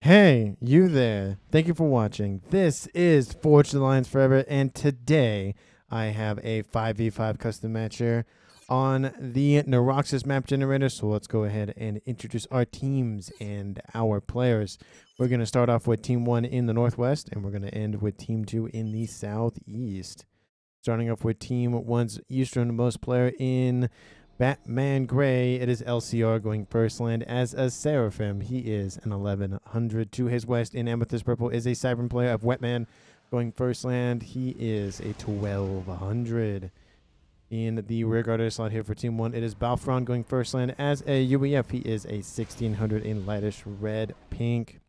Hey, you there. Thank you for watching. This is Forge the Lions Forever, and today I have a 5v5 custom match here on the Neuroxis map generator. So let's go ahead and introduce our teams and our players. We're going to start off with Team 1 in the Northwest, and we're going to end with Team 2 in the Southeast. Starting off with Team 1's easternmost player in Batman Gray, it is LCR going first land as a Seraphim. He is an 1100. To his west in Amethyst Purple is a Cybern player of Wetman going first land. He is a 1200. In the rear guarder slot here for Team 1, it is Balfron going first land as a UEF. He is a 1600 in lightish red pink.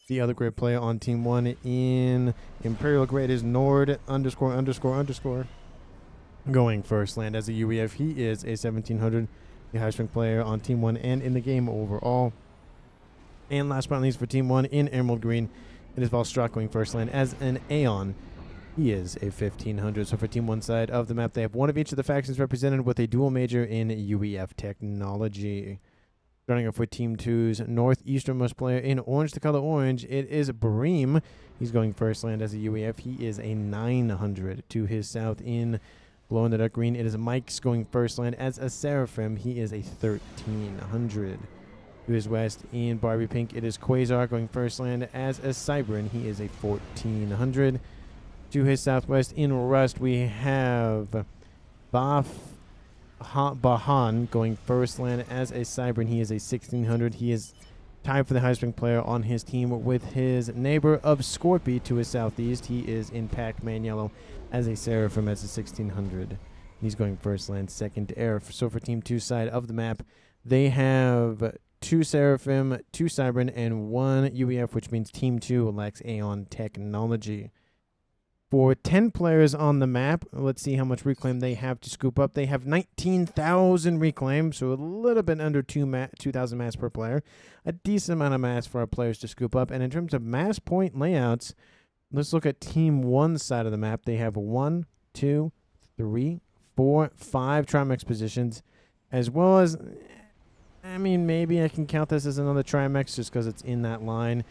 The other great player on Team 1 in Imperial Gray is Nord ___ going first land as a UEF. He is a 1700, the high strength player on Team 1 and in the game overall. And last but not least for Team 1 in Emerald Green, it is Valstrak going first land as an Aeon. He is a 1500. So for Team 1 side of the map, they have one of each of the factions represented with a dual major in UEF technology. Starting off with Team 2's northeasternmost player in orange, the color orange, it is Bream. He's going first land as a UEF. He is a 900. To his south in glow in the dark green, it is Mike's going first land as a Seraphim. He is a 1300. To his west in Barbie Pink, it is Quasar going first land as a Cybern. He is a 1400. To his southwest in Rust, we have Bahan going first land as a Cybern. He is a 1600. He is tied for the high strength player on his team with his neighbor of Scorpy to his southeast. He is in Pac-Man Yellow as a Seraphim as a 1600. He's going first land, second air. So for Team 2 side of the map, they have 2 Seraphim, 2 Cybern, and 1 UEF, which means Team 2 lacks Aeon technology. For 10 players on the map, let's see how much reclaim they have to scoop up. They have 19,000 reclaim, so a little bit under 2,000 mass per player. A decent amount of mass for our players to scoop up. And in terms of mass point layouts, let's look at Team 1 side of the map. They have 1, 2, 3, 4, 5 Trimex positions, as well as, I mean, maybe I can count this as another Trimex just because it's in that line.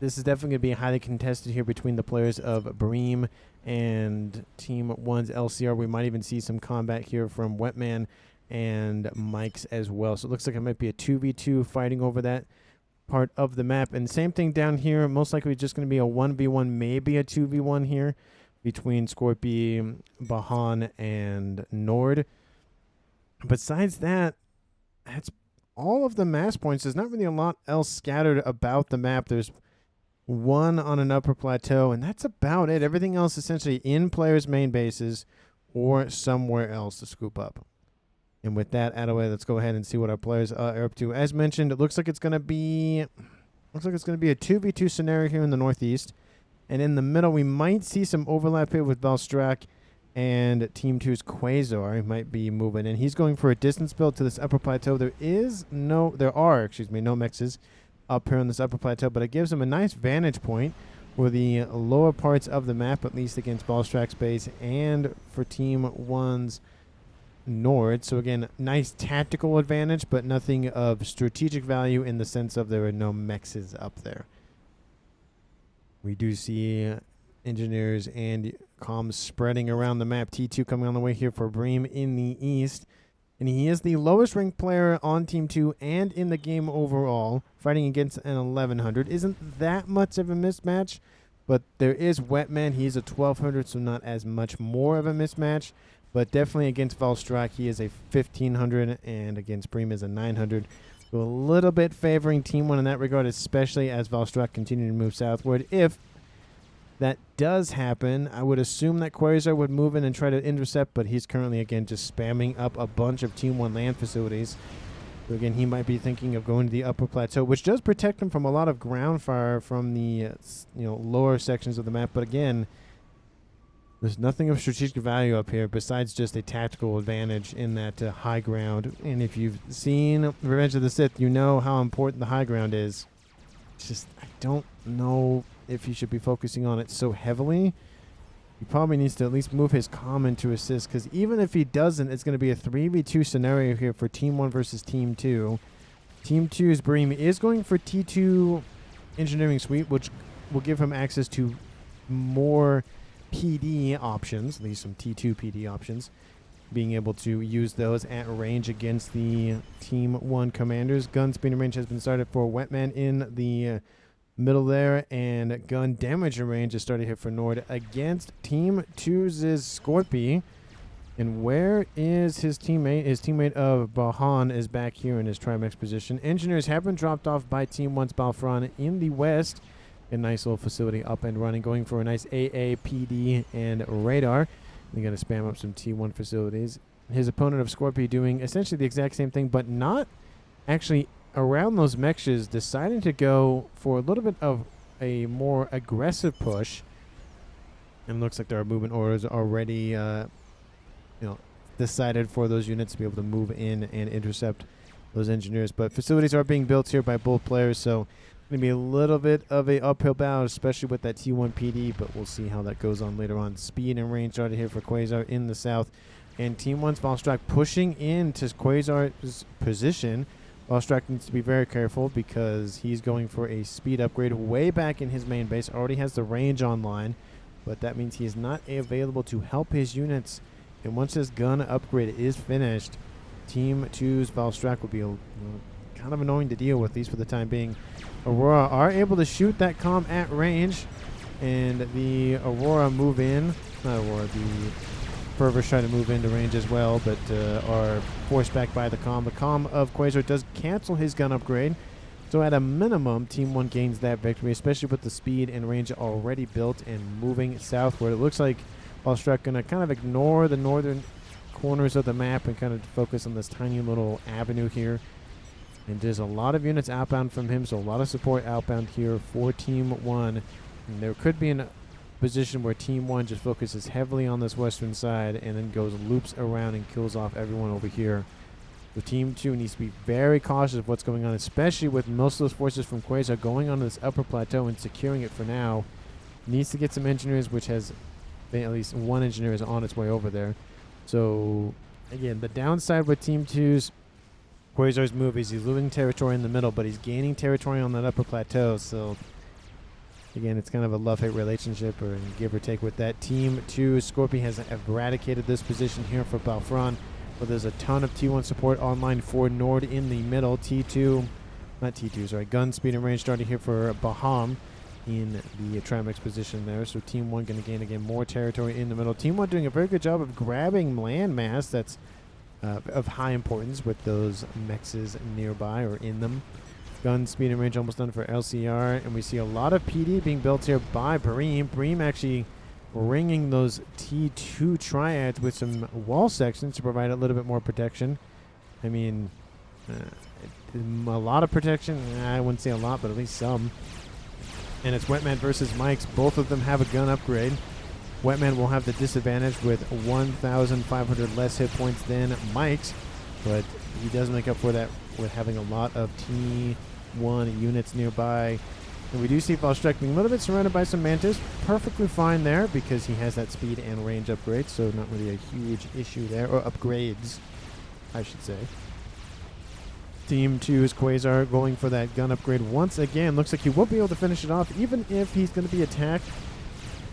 This is definitely going to be highly contested here between the players of Bream and Team 1's LCR. We might even see some combat here from Wetman and Mike's as well. So it looks like it might be a 2v2 fighting over that part of the map. And same thing down here. Most likely just going to be a 1v1, maybe a 2v1 here between Scorpy, Bahan, and Nord. Besides that, that's all of the mass points. There's not really a lot else scattered about the map. There's 1 on an upper plateau, and that's about it. Everything else essentially in players' main bases or somewhere else to scoop up. And with that out of the way, let's go ahead and see what our players are up to. As mentioned, it looks like it's going to be a 2v2 scenario here in the northeast. And in the middle, we might see some overlap here with Valstrak and Team 2's Quasar. He might be moving, and he's going for a distance build to this upper plateau. There are no mexes up here on this upper plateau, but it gives him a nice vantage point for the lower parts of the map, at least against Valstrak's base and for Team 1's Nord. So again, nice tactical advantage, but nothing of strategic value in the sense of there are no mexes up there. We do see engineers and comms spreading around the map. T2 coming on the way here for Bream in the east. And he is the lowest ranked player on Team 2 and in the game overall, fighting against an 1100. Isn't that much of a mismatch, but there is Wetman. He's a 1200, so not as much more of a mismatch, but definitely against Valstrak, he is a 1500, and against Bream is a 900. So a little bit favoring Team 1 in that regard, especially as Valstrak continues to move southward. If that does happen, I would assume that Quasar would move in and try to intercept, but he's currently, again, just spamming up a bunch of Team 1 land facilities. So, again, he might be thinking of going to the upper plateau, which does protect him from a lot of ground fire from the lower sections of the map. But, again, there's nothing of strategic value up here besides just a tactical advantage in that high ground. And if you've seen Revenge of the Sith, you know how important the high ground is. It's just, I don't know if he should be focusing on it so heavily. He probably needs to at least move his common to assist, because even if he doesn't, it's going to be a 3v2 scenario here for Team 1 versus Team 2. Team 2's Bream is going for T2 Engineering Suite, which will give him access to more PD options, at least some T2 PD options, being able to use those at range against the Team 1 commanders. Gun speed and range has been started for Wetman in the middle there, and gun damage and range is started here for Nord against Team 2's Scorpy. And where is his teammate? His teammate of Bahan is back here in his Trimex position. Engineers have been dropped off by Team 1's Balfron in the west. A nice little facility up and running, going for a nice AA, PD, and radar. They're going to spam up some T1 facilities. His opponent of Scorpio doing essentially the exact same thing, but not actually around those mechs, deciding to go for a little bit of a more aggressive push. And looks like there are movement orders already decided for those units to be able to move in and intercept those engineers. But facilities are being built here by both players, so going to be a little bit of a uphill battle, especially with that T1 PD, but we'll see how that goes on later on. Speed and range started here for Quasar in the south, and Team 1's Valstrak pushing into Quasar's position. Valstrak needs to be very careful because he's going for a speed upgrade way back in his main base. Already has the range online, but that means he is not available to help his units. And once this gun upgrade is finished, Team 2's Valstrak will be kind of annoying to deal with, at least for the time being. Aurora are able to shoot that comm at range, and the Aurora move in. Not Aurora, the Fervors try to move into range as well, but are forced back by the comm. The comm of Quasar does cancel his gun upgrade, so at a minimum, Team 1 gains that victory, especially with the speed and range already built and moving southward. It looks like Valstrak going to kind of ignore the northern corners of the map and kind of focus on this tiny little avenue here. And there's a lot of units outbound from him, so a lot of support outbound here for Team 1. And there could be a position where Team 1 just focuses heavily on this western side and then goes loops around and kills off everyone over here. So Team 2 needs to be very cautious of what's going on, especially with most of those forces from Quasar going onto this upper plateau and securing it for now. Needs to get some engineers, which has at least one engineer is on its way over there. So again, the downside with Team 2's Quasar's move is he's losing territory in the middle, but he's gaining territory on that upper plateau. So again, it's kind of a love-hate relationship, or give or take with that. Team 2 Scorpion has eradicated this position here for Balfron, but there's a ton of T1 support online for Nord in the middle. Gun speed and range starting here for Baham in the Trimex position there. So Team 1 going to gain again more territory in the middle. Team 1 doing a very good job of grabbing landmass that's of high importance with those mechs nearby or in them. Gun speed and range almost done for LCR, and we see a lot of PD being built here by Bream. Bream actually ringing those T2 triads with some wall sections to provide a little bit more protection. I mean, a lot of protection. I wouldn't say a lot, but at least some. And it's Wetman versus Mike's. Both of them have a gun upgrade. Wetman will have the disadvantage with 1,500 less hit points than Mike's, but he does make up for that with having a lot of T1 units nearby. And we do see Valstrak being a little bit surrounded by some Mantis. Perfectly fine there because he has that speed and range upgrade, so not really a huge issue there. Or upgrades, I should say. Team 2's Quasar going for that gun upgrade once again. Looks like he won't be able to finish it off. Even if he's going to be attacked,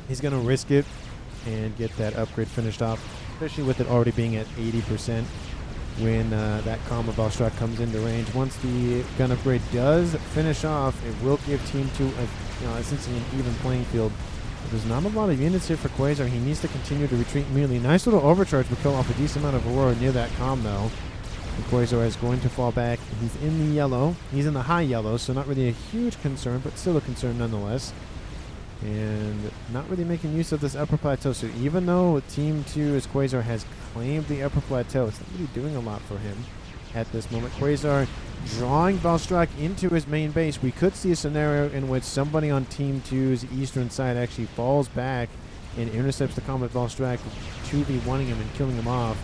he's going to risk it and get that upgrade finished off, especially with it already being at 80% when that comm of Valstrak comes into range. Once the gun upgrade does finish off, it will give Team 2 essentially an even playing field. But there's not a lot of units here for Quasar. He needs to continue to retreat immediately. Nice little overcharge will kill off a decent amount of Aurora near that comm, though. And Quasar is going to fall back. He's in the yellow. He's in the high yellow, so not really a huge concern, but still a concern nonetheless. And not really making use of this upper plateau. So even though Team 2's Quasar has claimed the upper plateau, it's not really doing a lot for him at this moment. Quasar drawing Valstrak into his main base. We could see a scenario in which somebody on Team 2's eastern side actually falls back and intercepts the combat Valstrak, 2v1ing him and killing him off.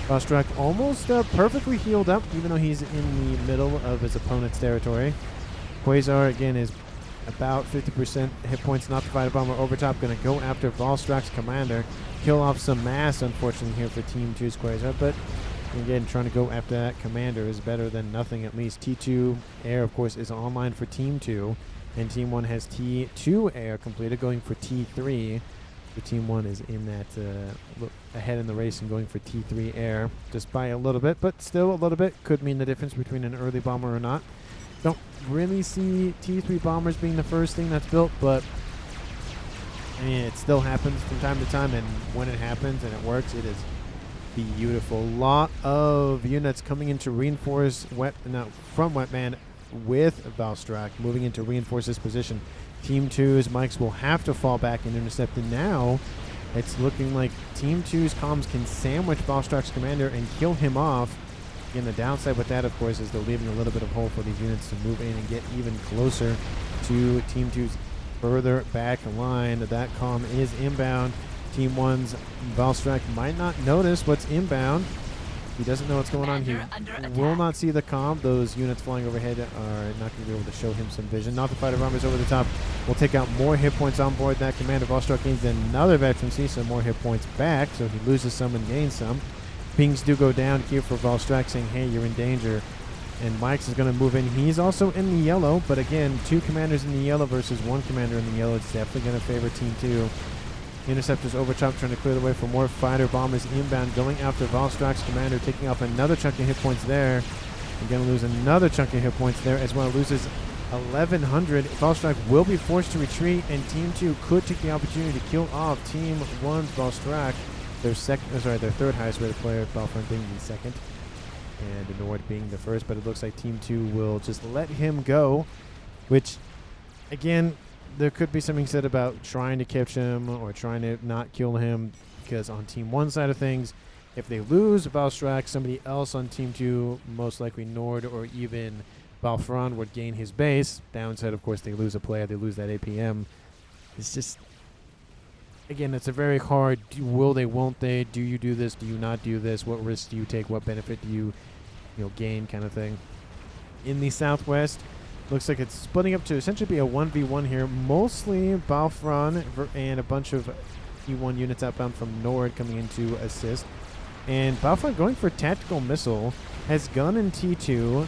Valstrak almost perfectly healed up, even though he's in the middle of his opponent's territory. Quasar, again, is about 50% hit points, not provided bomber overtop. Going to go after Valstrak's commander. Kill off some mass, unfortunately, here for Team 2's Quasar. But Again, trying to go after that commander is better than nothing at least. T2 air, of course, is online for Team 2. And Team 1 has T2 air completed, going for T3. So Team 1 is in that ahead in the race and going for T3 air. Just by a little bit, but still a little bit. Could mean the difference between an early bomber or not. Don't really see T3 bombers being the first thing that's built, but I mean, it still happens from time to time. And when it happens and it works, it is beautiful. Lot of units coming into reinforce from Wetman with Valstrak, moving into reinforce this position. Team 2's Mechs will have to fall back and intercept. And now it's looking like Team 2's comms can sandwich Valstrak's commander and kill him off. Again, the downside with that, of course, is they're leaving a little bit of hole for these units to move in and get even closer to Team 2's further back line. That comm is inbound. Team 1's Valstrak might not notice what's inbound. He doesn't know what's going on. He will not see the comm. Those units flying overhead are not going to be able to show him some vision. Not the fighter bombers over the top will take out more hit points on board. That commander Valstrak gains another veterancy, so more hit points back. So he loses some and gains some. Pings do go down here for Valstrak, saying, hey, you're in danger. And Mike's is going to move in. He's also in the yellow, but again, 2 commanders in the yellow versus 1 commander in the yellow. It's definitely going to favor Team 2. Interceptors over top, trying to clear the way for more fighter bombers inbound, going after Valstrak's commander, taking off another chunk of hit points there. Again, lose another chunk of hit points there as well. Loses 1,100. Valstrak will be forced to retreat, and Team 2 could take the opportunity to kill off Team 1's Valstrak. Their third highest rated player, Balfront being the second, and Nord being the first. But it looks like Team 2 will just let him go, which, again, there could be something said about trying to catch him or trying to not kill him, because on Team 1 side of things, if they lose Valstrak, somebody else on Team 2, most likely Nord or even Balfron, would gain his base. Downside, of course, they lose a player, they lose that APM. It's just, again, it's a very hard, will they, won't they, do you do this, do you not do this, what risks do you take, what benefit do you gain kind of thing. In the Southwest, looks like it's splitting up to essentially be a 1v1 here. Mostly Balfron and a bunch of E1 units outbound from Nord coming in to assist. And Balfron going for tactical missile, has gun in T2.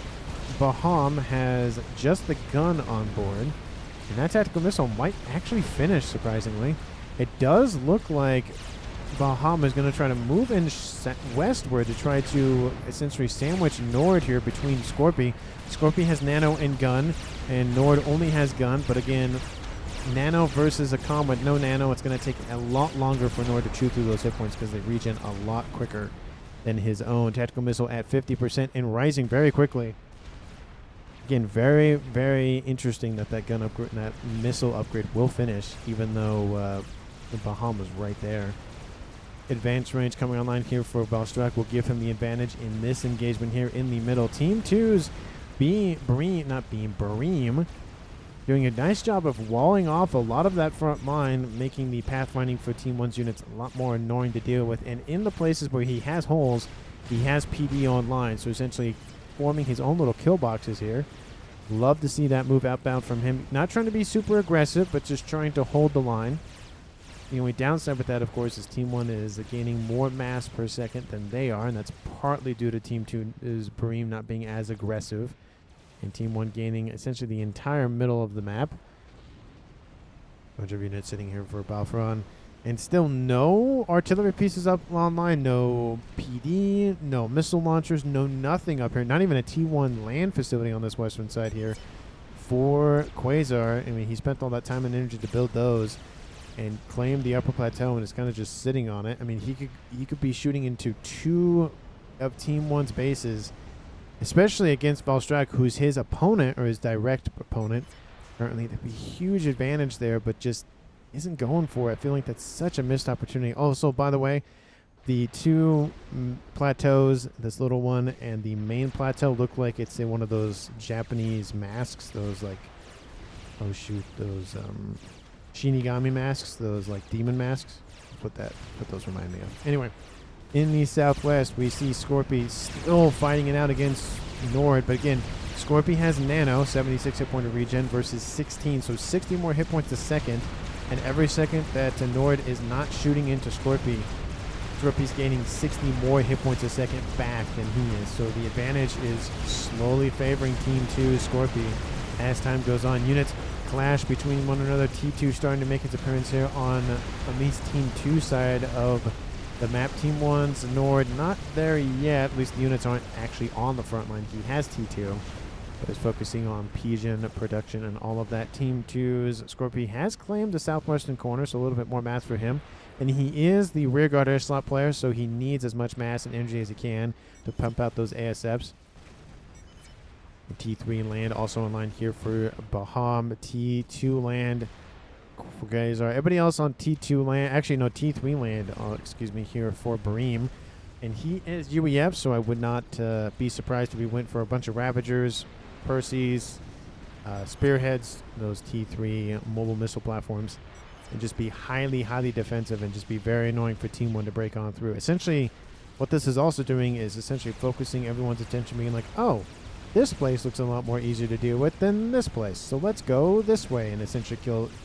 Baham has just the gun on board. And that tactical missile might actually finish, surprisingly. It does look like Baham is going to try to move in westward to try to essentially sandwich Nord here between Scorpy. Scorpy has nano and gun, and Nord only has gun. But again, nano versus a comm with no nano, it's going to take a lot longer for Nord to chew through those hit points because they regen a lot quicker than his own. Tactical missile at 50% and rising very quickly. Again, very, very interesting that gun upgrade, that missile upgrade will finish, even though the Baham was right there. Advanced range coming online here for Valstrak will give him the advantage in this engagement here in the middle. Team 2's Bream doing a nice job of walling off a lot of that front line, making the pathfinding for Team 1's units a lot more annoying to deal with. And in the places where he has holes, he has PD online, so essentially forming his own little kill boxes here. Love to see that move outbound from him. Not trying to be super aggressive, but just trying to hold the line. The only downside with that, of course, is Team 1 is gaining more mass per second than they are, and that's partly due to Team 2's Bream not being as aggressive, and Team 1 gaining essentially the entire middle of the map. Bunch of units sitting here for Balfron, and still no artillery pieces up online, no PD, no missile launchers, no nothing up here, not even a T1 land facility on this western side here for Quasar. I mean, he spent all that time and energy to build those and claim the upper plateau, and is kind of just sitting on it. I mean, he could be shooting into 2 of Team 1's bases, especially against Valstrak, who's his opponent or his direct opponent. Currently, there'd be huge advantage there, but just isn't going for it. I feel like that's such a missed opportunity. Oh, so by the way, the 2 plateaus, this little one and the main plateau, look like it's in one of those Japanese masks. Those like, oh shoot, those Shinigami masks, those like demon masks. What those remind me of. Anyway, in the Southwest, we see Scorpy still fighting it out against Nord, but again, Scorpy has nano, 76 hit point of regen versus 16, so 60 more hit points a second, and every second that Nord is not shooting into Scorpy, after up, he's gaining 60 more hit points a second back than he is. So the advantage is slowly favoring Team 2 Scorpy as time goes on. Units clash between one another. T2 starting to make its appearance here on at least Team 2 side of the map. Team 1's Nord not there yet. At least the units aren't actually on the front line. He has T2, but is focusing on Pigeon production and all of that. Team 2's Scorpy has claimed the southwestern corner, so a little bit more math for him. And he is the rearguard air slot player, so he needs as much mass and energy as he can to pump out those ASFs. T3 land also online here for Baham. T2 land. Guys, everybody else on T2 land, actually no, T3 land, excuse me, here for Bream. And he is UEF, so I would not be surprised if he went for a bunch of Ravagers, Perseus, Spearheads, those T3 mobile missile platforms, and just be highly, highly defensive and just be very annoying for Team 1 to break on through. Essentially, what this is also doing is essentially focusing everyone's attention, being like, oh, this place looks a lot more easier to deal with than this place, so let's go this way, and essentially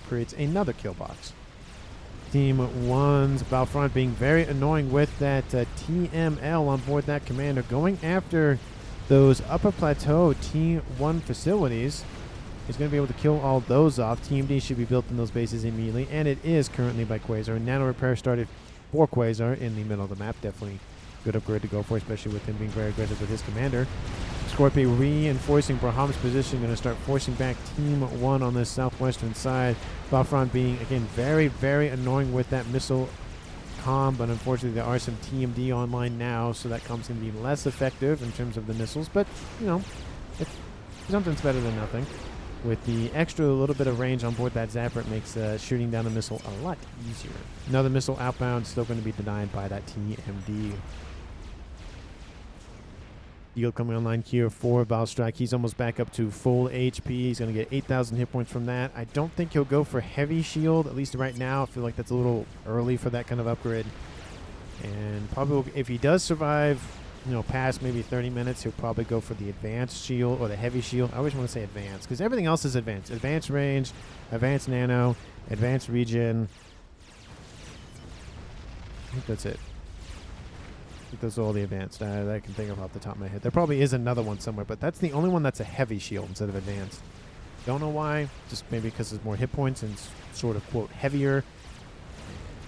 creates another kill box. Team 1's Battlefront being very annoying with that TML on board that commander, going after those upper plateau T1 facilities. He's going to be able to kill all those off. Team D should be built in those bases immediately, and it is currently by Quasar. Nano Repair started for Quasar in the middle of the map. Definitely good upgrade to go for, especially with him being very aggressive with his commander. Scorpy reinforcing Braham's position, going to start forcing back Team 1 on this southwestern side. Battlefront being, again, very, very annoying with that missile comm, but unfortunately there are some TMD online now, so that comm's going to be less effective in terms of the missiles, but, you know, something's better than nothing. With the extra little bit of range on board that Zapper, it makes shooting down a missile a lot easier. Another missile outbound, still going to be denied by that TMD. Yield coming online here for Valstrike. He's almost back up to full HP. He's going to get 8,000 hit points from that. I don't think he'll go for heavy shield, at least right now. I feel like that's a little early for that kind of upgrade. And probably if he does survive, you know, past maybe 30 minutes, he'll probably go for the advanced shield or the heavy shield. I always want to say advanced because everything else is advanced. Advanced range, advanced nano, advanced regen. I think that's it. I think those are all the advanced that I can think of off the top of my head. There probably is another one somewhere, but that's the only one that's a heavy shield instead of advanced. Don't know why. Just maybe because there's more hit points and sort of, quote, heavier.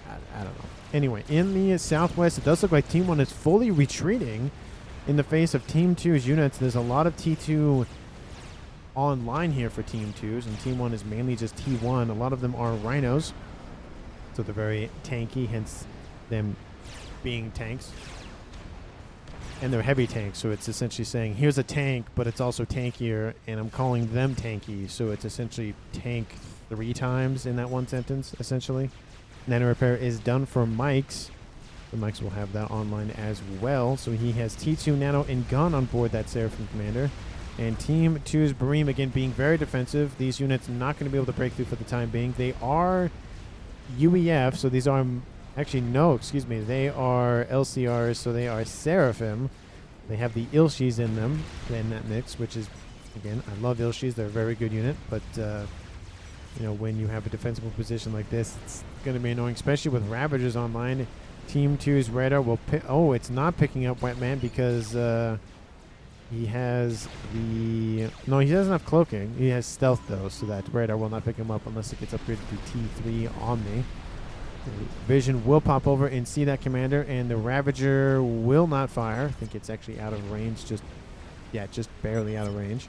I don't know. Anyway, in the southwest, it does look like Team 1 is fully retreating in the face of Team 2's units. There's a lot of T2 online here for Team 2's, and Team 1 is mainly just T1. A lot of them are Rhinos, so they're very tanky, hence them being tanks. And they're heavy tanks, so it's essentially saying, here's a tank, but it's also tankier, and I'm calling them tanky, so it's essentially tank 3 times in that one sentence, essentially. Nano Repair is done for Mike's. The Mike's will have that online as well, so he has T2 Nano and Gun on board that Seraphim Commander. And Team 2's Bream, again, being very defensive. These units not going to be able to break through for the time being. They are UEF, so these are... Actually, no, excuse me. They are LCRs, so they are Seraphim. They have the Ilshis in them, in that mix, which is, again, I love Ilshis. They're a very good unit, but, you know, when you have a defensible position like this, it's going to be annoying, especially with Ravagers online. Team 2's Radar will pick... Oh, it's not picking up Wetman because he has the... No, he doesn't have Cloaking. He has Stealth, though, so that Radar will not pick him up unless it gets upgraded to T3 Omni. Vision will pop over and see that commander, and the Ravager will not fire. I think it's actually out of range, just barely out of range.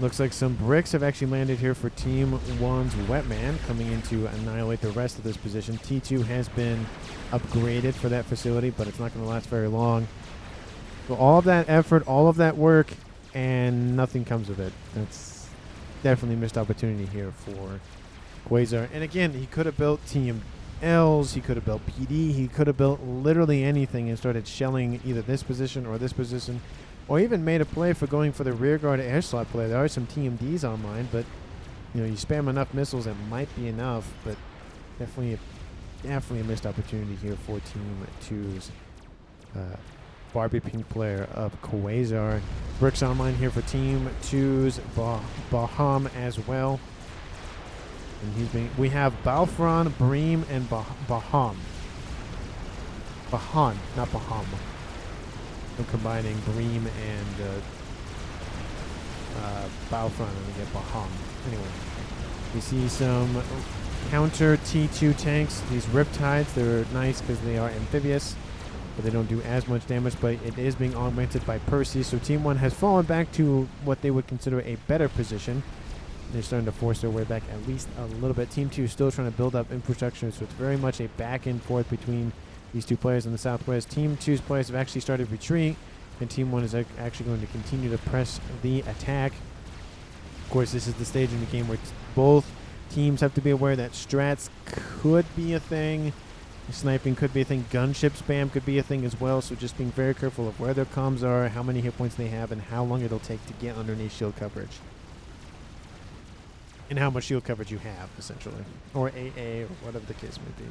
Looks like some bricks have actually landed here for Team 1's Wetman, coming in to annihilate the rest of this position. T2 has been upgraded for that facility, but it's not going to last very long. So all of that effort, all of that work, and nothing comes of it. That's definitely a missed opportunity here for Quasar. And again, he could have built TMLs, he could have built PD, he could have built literally anything and started shelling either this position or this position, or even made a play for going for the rearguard air slot play. There are some TMDs online, but you know, you spam enough missiles, it might be enough, but definitely a missed opportunity here for Team 2's Barbie Pink player of Quasar. Bricks online here for Team 2's Baham as well. And we have Balfron, Bream, and Baham. Bahan, not Baham. I'm combining Bream and Battlefront, and we get Baham. Anyway, we see some counter T2 tanks. These Riptides, they're nice because they are amphibious, but they don't do as much damage, but it is being augmented by Percy. So Team 1 has fallen back to what they would consider a better position. They're starting to force their way back at least a little bit. Team 2 is still trying to build up infrastructure, so it's very much a back and forth between these two players in the southwest. Team 2's players have actually started retreat, and Team 1 is actually going to continue to press the attack. Of course, this is the stage in the game where both teams have to be aware that strats could be a thing. Sniping could be a thing. Gunship spam could be a thing as well. So just being very careful of where their comms are, how many hit points they have, and how long it'll take to get underneath shield coverage. And how much shield coverage you have, essentially. Or AA, or whatever the case may be.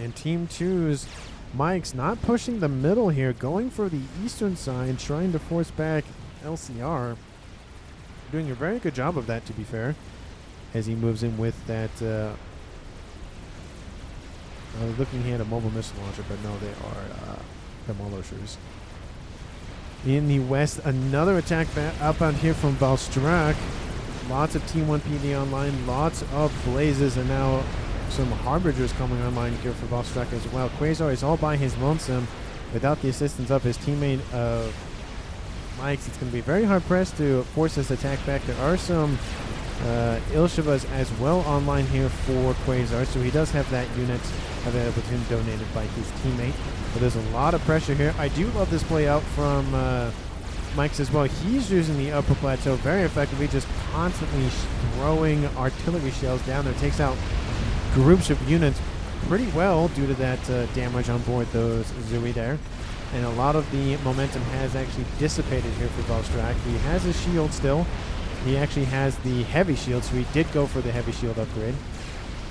And Team 2's Mike's not pushing the middle here, going for the eastern side, trying to force back LCR. Doing a very good job of that, to be fair, as he moves in with that. I was looking here at a mobile missile launcher, but no, they are demolishers. In the west, another attack outbound here from Valstrak. Lots of Team 1 PD online, lots of blazes, and now some harbingers coming online here for Valstrak as well. Quasar is all by his lonesome without the assistance of his teammate Mike's. It's going to be very hard pressed to force this attack back. There are some Ilshavas as well online here for Quasar, so he does have that unit available to him, donated by his teammate. But there's a lot of pressure here. I do love this play out from Mike's as well. He's using the upper plateau very effectively, just constantly throwing artillery shells down there. Takes out groups of units pretty well due to that damage on board those Zui there. And a lot of the momentum has actually dissipated here for Valstrak. He has his shield still. He actually has the heavy shield, so he did go for the heavy shield upgrade.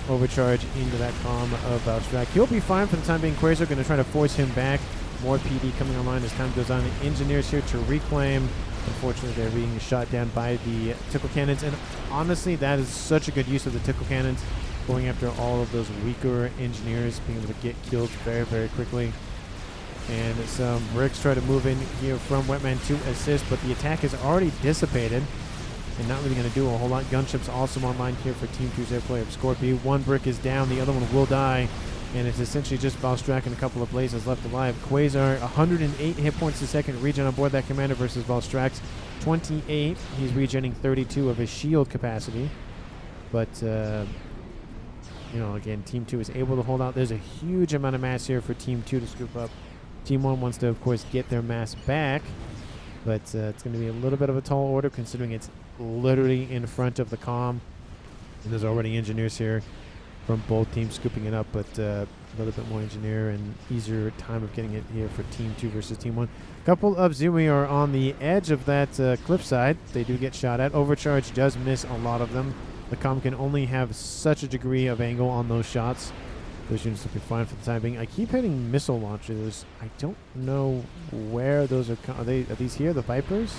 Overcharge into that comm of Valstrak. He'll be fine for the time being. Quasar going to try to force him back. More PD coming online as time goes on. Engineers here to reclaim. Unfortunately, they're being shot down by the tickle cannons. And honestly, that is such a good use of the tickle cannons. Going after all of those weaker engineers, being able to get killed very, very quickly. And some bricks try to move in here from Wetman to assist, but the attack is already dissipated and not really going to do a whole lot. Gunships also online here for Team 2's airplay of Scorpio. One brick is down, the other one will die, and it's essentially just Valstrak and a couple of blazes left alive. Quasar, 108 hit points a second regen on board that commander versus Valstrak's 28. He's regenning 32 of his shield capacity, but you know, again, Team 2 is able to hold out. There's a huge amount of mass here for Team 2 to scoop up. Team 1 wants to, of course, get their mass back, but it's going to be a little bit of a tall order considering it's literally in front of the comm. And there's already engineers here from both teams scooping it up, but a little bit more engineer and easier time of getting it here for Team 2 versus Team 1. A couple of Zui are on the edge of that cliffside. They do get shot at. Overcharge does miss a lot of them. The comm can only have such a degree of angle on those shots. Those units will be fine for the time being. I keep hitting missile launchers. I don't know where those are. Are these here, the Vipers?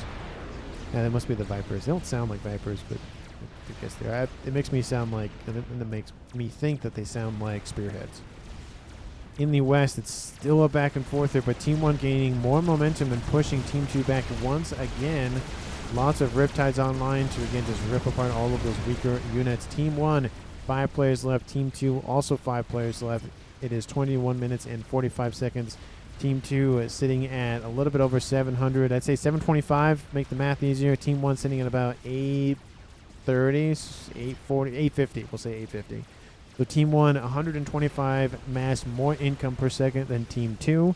Yeah, they must be the Vipers. They don't sound like Vipers, but I guess they are. It makes me sound like, and it makes me think that they sound like Spearheads. In the west, it's still a back and forth there, but Team 1 gaining more momentum and pushing Team 2 back once again. Lots of Riptides online to, again, just rip apart all of those weaker units. Team 1, 5 players left. Team 2, also 5 players left. It is 21 minutes and 45 seconds. Team 2 is sitting at a little bit over 700. I'd say 725, make the math easier. Team 1 sitting at about 830, 840, 850. We'll say 850. So Team 1, 125 mass more income per second than Team 2.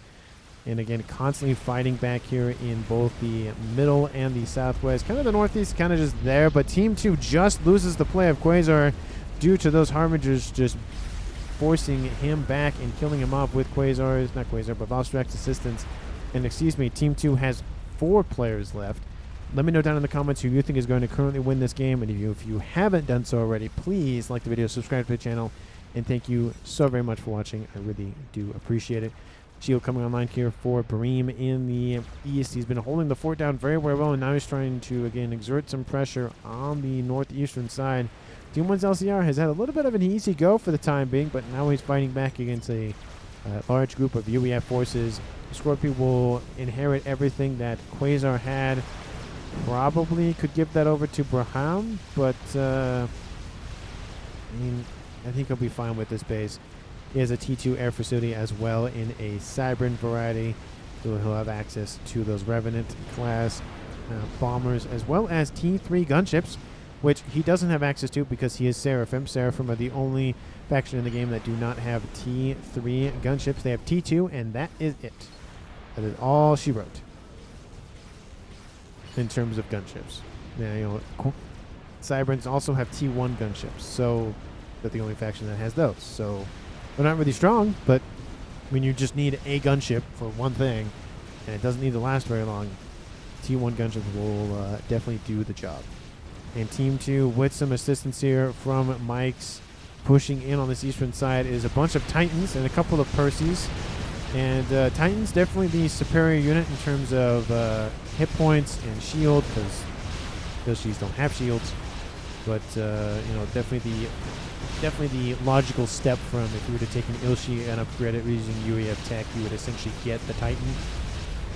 And again, constantly fighting back here in both the middle and the southwest. Kind of the northeast, kind of just there. But Team 2 just loses the play of Quasar due to those harbingers just forcing him back and killing him off with Quasar's, not Quasar, but Valstrak's assistance. And excuse me, Team 2 has 4 players left. Let me know down in the comments who you think is going to currently win this game. And if you haven't done so already, please like the video, subscribe to the channel. And thank you so very much for watching. I really do appreciate it. Shield coming online here for Bream in the east. He's been holding the fort down very, very well, and now he's trying to, again, exert some pressure on the northeastern side. Team 1's LCR has had a little bit of an easy go for the time being, but now he's fighting back against a a large group of UEF forces. Scorpio will inherit everything that Quasar had. Probably could give that over to Braham, but I mean, I think he'll be fine with this base. He has a T2 air facility as well in a Cybran variety, so he'll have access to those Revenant class bombers as well as T3 gunships, which he doesn't have access to because he is Seraphim. Seraphim are the only faction in the game that do not have T3 gunships. They have T2, and that is it. That is all she wrote in terms of gunships. Now, you know, Cybrans also have T1 gunships, so they're the only faction that has those. So they're not really strong, but when you just need a gunship for one thing, and it doesn't need to last very long, T1 gunships will definitely do the job. And Team 2, with some assistance here from Mike's, pushing in on this eastern side is a bunch of Titans and a couple of Percys. And Titans definitely the superior unit in terms of hit points and shield, because Ilshis don't have shields. But you know, definitely the logical step from if you were to take an Ilshi and upgrade it using UEF tech, you would essentially get the Titan.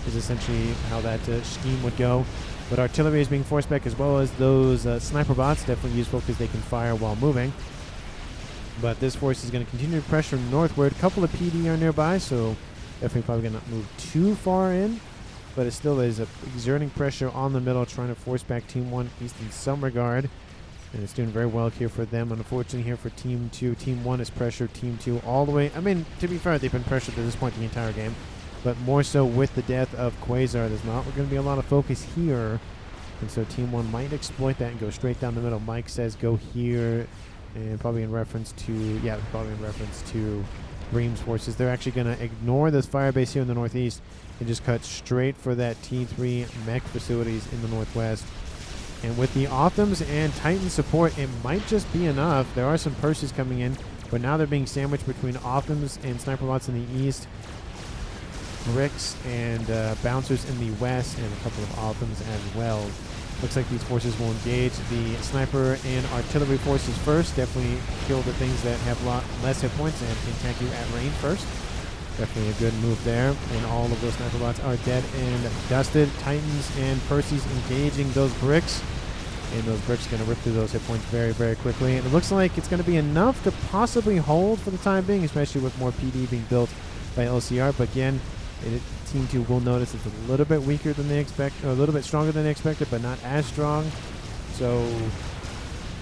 Is essentially how that scheme would go. But artillery is being forced back, as well as those sniper bots, definitely useful because they can fire while moving. But this force is going to continue to pressure northward. A couple of PD are nearby, so definitely probably going to not move too far in. But it still is exerting pressure on the middle, trying to force back Team 1 East in some regard. And it's doing very well here for them. Unfortunately here for Team 2, Team 1 is pressured Team 2 all the way. I mean, to be fair, they've been pressured at this point the entire game. But more so with the death of Quasar, there's not going to be a lot of focus here. And so Team 1 might exploit that and go straight down the middle. Mike says go here, and probably in reference to, Bream's forces. They're actually going to ignore this fire base here in the northeast and just cut straight for that T3 mech facilities in the northwest. And with the Authams and Titan support, it might just be enough. There are some Percys coming in, but now they're being sandwiched between Authams and Sniper Bots in the east, Bricks and Bouncers in the west, and a couple of Authams as well. Looks like these forces will engage the Sniper and Artillery forces first. Definitely kill the things that have a lot less hit points and can attack you at range first. Definitely a good move there. And all of those Sniper Bots are dead and dusted. Titans and Percys engaging those Bricks. And those Bricks are going to rip through those hit points very, very quickly. And it looks like it's going to be enough to possibly hold for the time being, especially with more PD being built by LCR. But again, Team 2 will notice it's a little bit weaker than they expect, or a little bit stronger than they expected, but not as strong. So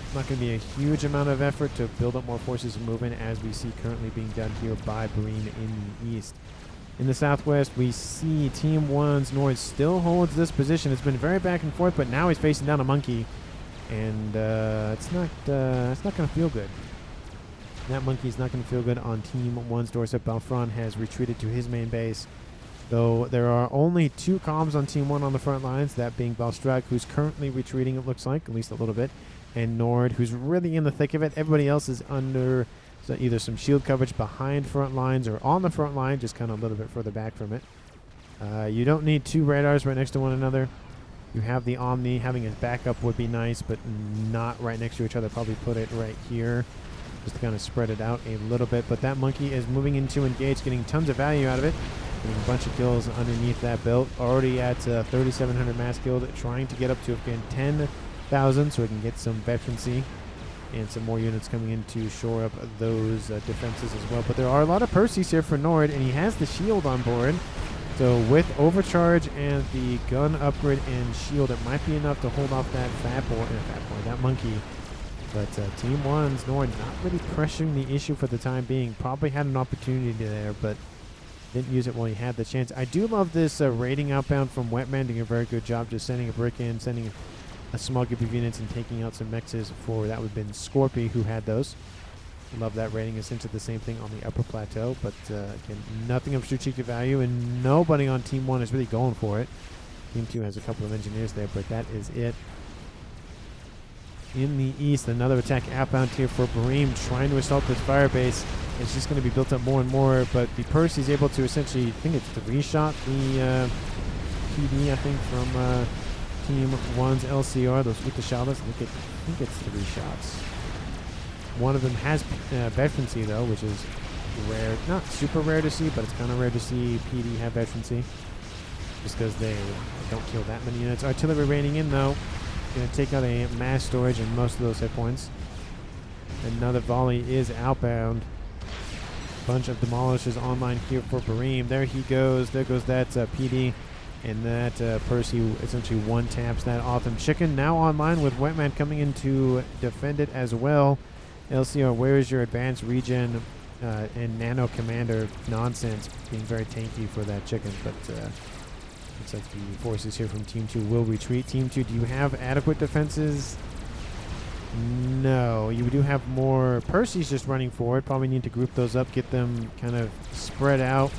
it's not going to be a huge amount of effort to build up more forces and movement, as we see currently being done here by Bream in the east. In the southwest, we see Team 1's north still holds this position. It's been very back and forth, but now he's facing down a monkey, and it's not going to feel good. That monkey is not going to feel good on Team 1's doorstep. Balfron has retreated to his main base, though there are only 2 comms on Team 1 on the front lines, that being Balstrak, who's currently retreating, it looks like, at least a little bit, and Nord, who's really in the thick of it. Everybody else is under either some shield coverage behind front lines or on the front line, just kind of a little bit further back from it. You don't need 2 radars right next to one another. You have the Omni. Having a backup would be nice, but not right next to each other. Probably put it right here, just to kind of spread it out a little bit. But that monkey is moving in to engage, getting tons of value out of it. Getting a bunch of kills underneath that belt. Already at 3,700 mass killed, trying to get up to again 10,000 so we can get some veterancy and some more units coming in to shore up those defenses as well. But there are a lot of Percys here for Nord, and he has the shield on board. So with overcharge and the gun upgrade and shield, it might be enough to hold off that Fatboy, that monkey. But Team 1's Nord not really pressuring the issue for the time being. Probably had an opportunity there, but didn't use it while he had the chance. I do love this raiding outbound from Wetman, doing a very good job just sending a brick in, sending a small group of units and taking out some mexes for, that would have been Scorpy who had those. Love that raiding. Essentially the same thing on the upper plateau, but again, nothing of strategic value, and nobody on Team 1 is really going for it. Team 2 has a couple of engineers there, but that is it. In the east, another attack outbound here for Bream, trying to assault this fire base. It's just going to be built up more and more, but the Percy is able to essentially, I think it's 3-shot the PD, I think, from Team 1's LCR, those with the Shalas. I think it's 3 shots. One of them has veterancy, though, which is rare, not super rare to see, but it's kind of rare to see PD have veterancy, just because they don't kill that many units. Artillery raining in though, going to take out a mass storage and most of those hit points. Another volley is outbound. Bunch of demolishes online here for Bareem. There he goes. There goes that PD. And that Percy essentially one-taps that Autumn Chicken. Now online with Wetman coming in to defend it as well. LCR, where is your advanced regen and nano commander nonsense? Being very tanky for that chicken. But looks like the forces here from Team 2 will retreat. Team 2, do you have adequate defenses? No, you do have more. Percy's just running forward. Probably need to group those up, get them kind of spread out,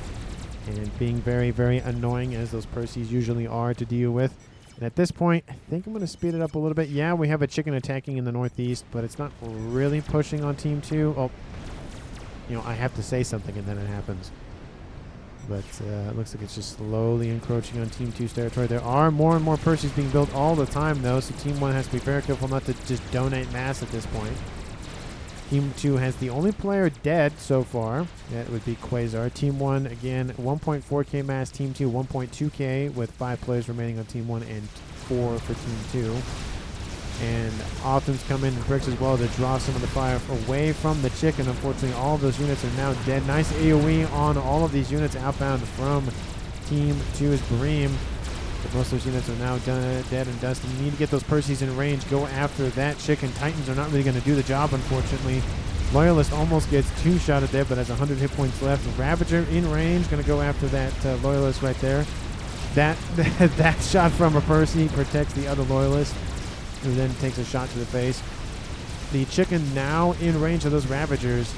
and being very, very annoying as those Percys usually are to deal with. And at this point, I think I'm going to speed it up a little bit. Yeah, we have a chicken attacking in the northeast, but it's not really pushing on Team 2. Oh, you know, I have to say something and then it happens. But it looks like it's just slowly encroaching on Team 2's territory. There are more and more Percys being built all the time, though, so Team 1 has to be very careful not to just donate mass at this point. Team 2 has the only player dead so far. That would be Quasar. Team 1, again, 1.4k mass. Team 2, 1.2k, with 5 players remaining on Team 1 and 4 for Team 2. And Autumn's come in and bricks as well to draw some of the fire away from the chicken. Unfortunately, all of those units are now dead. Nice AoE on all of these units outbound from Team 2's Bareem. But most of those units are now dead and dusty. You need to get those Percys in range. Go after that chicken. Titans are not really going to do the job, unfortunately. Loyalist almost gets 2-shotted there, but has 100 hit points left. Ravager in range. Going to go after that Loyalist right there. That shot from a Percy protects the other Loyalist, who then takes a shot to the face. The chicken now in range of those Ravagers.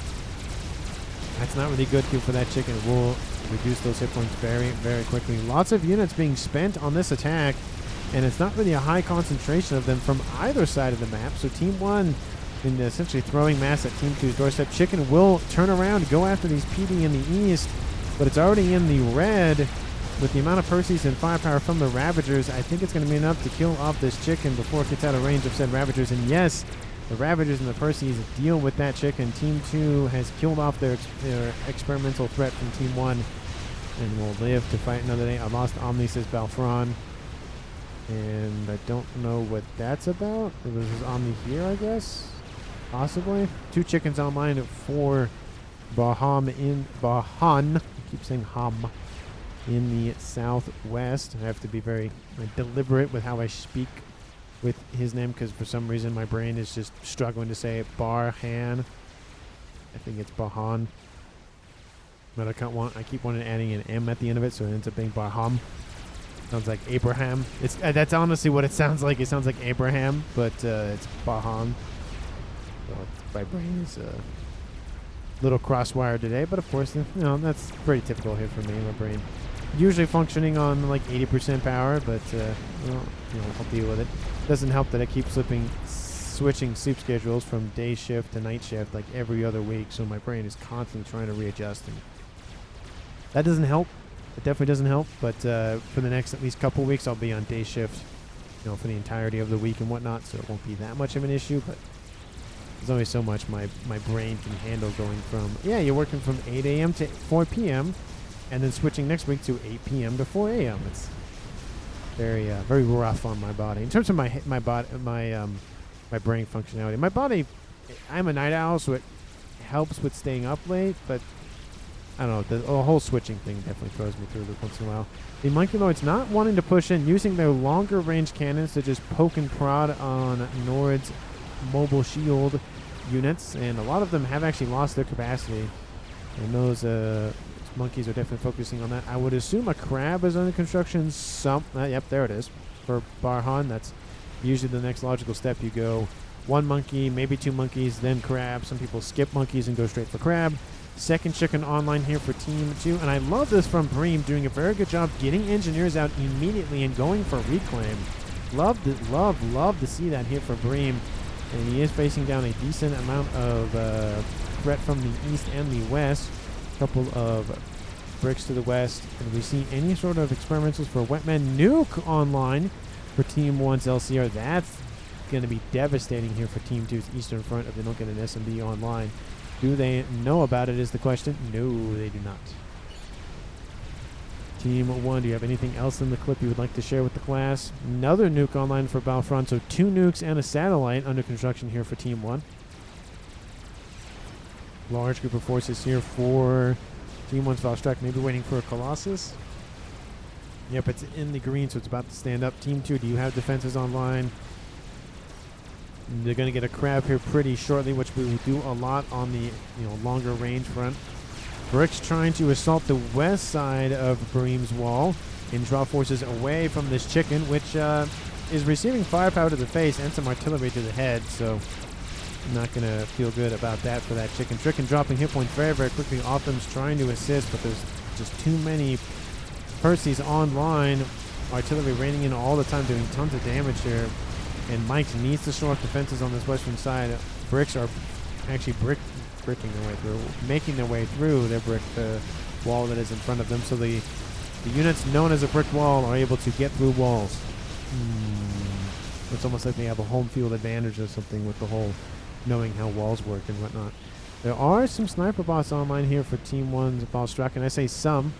That's not really good for that chicken. It will reduce those hit points very, very quickly. Lots of units being spent on this attack, and it's not really a high concentration of them from either side of the map. So Team 1 in essentially throwing mass at Team 2's doorstep. Chicken will turn around, go after these PD in the east, but it's already in the red. With the amount of Percys and firepower from the Ravagers, I think it's going to be enough to kill off this chicken before it gets out of range of said Ravagers. And yes, the Ravagers and the Percys deal with that chicken. Team 2 has killed off their experimental threat from Team 1 and will live to fight another day. I lost Omni, says Balfron. And I don't know what that's about. This is Omni here, I guess? Possibly. 2 chickens online for Bahan in Bahan. I keep saying Ham. In the southwest. I have to be very deliberate with how I speak with his name, because for some reason my brain is just struggling to say Barhan. I think it's Bahan, but I keep wanting adding an M at the end of it, so it ends up being Barham. Sounds like Abraham. It's that's honestly what it sounds like. It sounds like Abraham, but it's Bahan. So my brain is little crosswire today, but of course, you know, that's pretty typical here for me. My brain usually functioning on like 80% power, but well, you know, I'll deal with it. Doesn't help that I keep switching sleep schedules from day shift to night shift like every other week, so my brain is constantly trying to readjust, and that doesn't help. It definitely doesn't help, but for the next at least couple weeks, I'll be on day shift, you know, for the entirety of the week and whatnot, so it won't be that much of an issue, but there's only so much my brain can handle going from, yeah, you're working from 8 a.m. to 4 p.m. and then switching next week to 8 p.m. to 4 a.m. It's very very rough on my body. In terms of my brain functionality. My body, I'm a night owl, so it helps with staying up late, but I don't know, the whole switching thing definitely throws me through a loop once in a while. The Monkey Lords not wanting to push in, using their longer range cannons to just poke and prod on Nord's mobile shield units, and a lot of them have actually lost their capacity, and those monkeys are definitely focusing on that. I would assume a crab is under construction. Yep, there it is for Barhan. That's usually the next logical step. You go 1 monkey, maybe 2 monkeys, then crab. Some people skip monkeys and go straight for crab. Second chicken online here for Team 2, and I love this from Bream, doing a very good job getting engineers out immediately and going for reclaim. Love to see that here for Bream. And he is facing down a decent amount of threat from the east and the west. A couple of bricks to the west. And we see any sort of experimentals for Wetman. Nuke online for Team 1's LCR. That's going to be devastating here for Team 2's eastern front if they don't get an SMB online. Do they know about it is the question. No, they do not. Team 1, do you have anything else in the clip you would like to share with the class? Another nuke online for Battlefront, so 2 nukes and a satellite under construction here for Team 1. Large group of forces here for Team 1's Valstrak, maybe waiting for a Colossus. Yep, it's in the green, so it's about to stand up. Team 2, do you have defenses online? They're going to get a crab here pretty shortly, which we will do a lot on the longer range front. Bricks trying to assault the west side of Bream's wall and draw forces away from this chicken, which is receiving firepower to the face and some artillery to the head, so not going to feel good about that for that chicken. Chicken dropping hit points very, very quickly. Optim's trying to assist, but there's just too many Percy's online. Artillery raining in all the time, doing tons of damage here. And Mike's needs to shore up defenses on this western side. Bricks are actually bricking their way through, making their way through their brick wall that is in front of them. So the units known as a brick wall are able to get through walls. It's almost like they have a home field advantage or something with the whole knowing how walls work and whatnot. There are some sniper bots online here for Team 1's Valstrak, and I say some.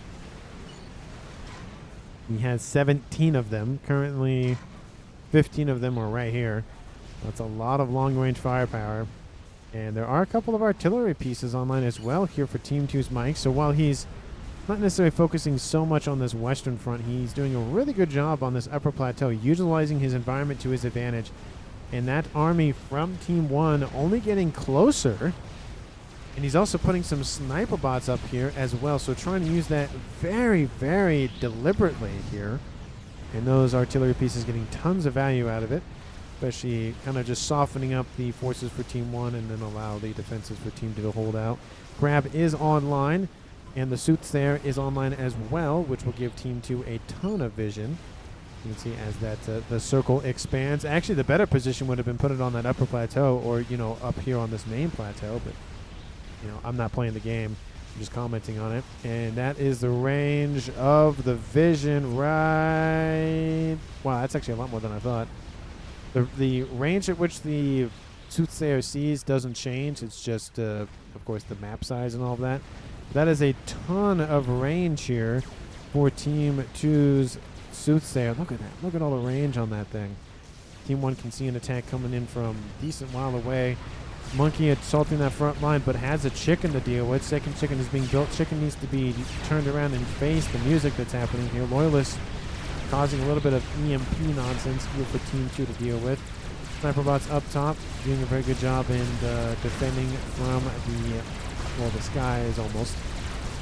He has 17 of them. Currently, 15 of them are right here. That's a lot of long-range firepower. And there are a couple of artillery pieces online as well here for Team 2's Mike. So while he's not necessarily focusing so much on this western front, he's doing a really good job on this upper plateau, utilizing his environment to his advantage. And that army from Team 1 only getting closer. And he's also putting some sniper bots up here as well. So trying to use that very, very deliberately here. And those artillery pieces getting tons of value out of it. Especially kind of just softening up the forces for Team 1 and then allow the defenses for Team 2 to hold out. Crab is online. And the suits there is online as well, which will give Team 2 a ton of vision. You can see as that the circle expands. Actually, the better position would have been put it on that upper plateau or, up here on this main plateau. But, I'm not playing the game. I'm just commenting on it. And that is the range of the vision right... Wow, that's actually a lot more than I thought. The range at which the soothsayer sees doesn't change. It's just, of course, the map size and all of that. That is a ton of range here for Team 2's soothsayer. Look at that. Look at all the range on that thing. Team 1 can see an attack coming in from a decent while away. Monkey assaulting that front line, but has a chicken to deal with. Second chicken is being built. Chicken needs to be turned around and face the music that's happening here. Loyalists causing a little bit of EMP nonsense here for Team 2 to deal with. Sniper bots up top, doing a very good job in defending from the skies almost.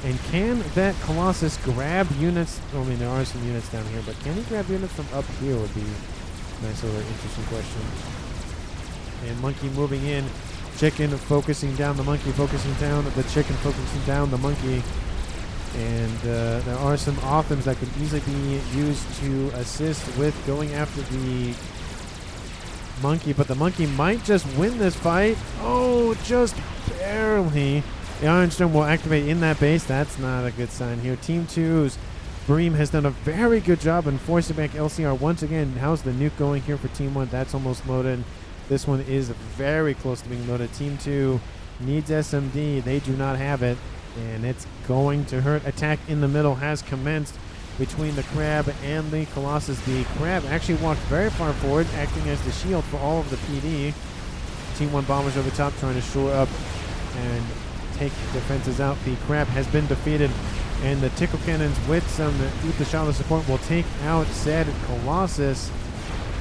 And can that Colossus grab units? I mean, there are some units down here, but can he grab units from up here would be a nice little interesting question. And Monkey moving in. Chicken focusing down the Monkey, focusing down the chicken, focusing down the Monkey. And there are some offense that could easily be used to assist with going after the Monkey, but the Monkey might just win this fight. Oh, just barely. The Ironstone will activate in that base. That's not a good sign here. Team 2's Bream has done a very good job in forcing back LCR once again. How's the nuke going here for Team 1? That's almost loaded. This one is very close to being loaded. Team 2 needs SMD. They do not have it. And it's going to hurt. Attack in the middle has commenced between the Crab and the Colossus. The Crab actually walked very far forward, acting as the shield for all of the PD. Team 1 bombers over top trying to shore up and take defenses out. The Crab has been defeated. And the Tickle Cannons with some Ether Shallow support will take out said Colossus.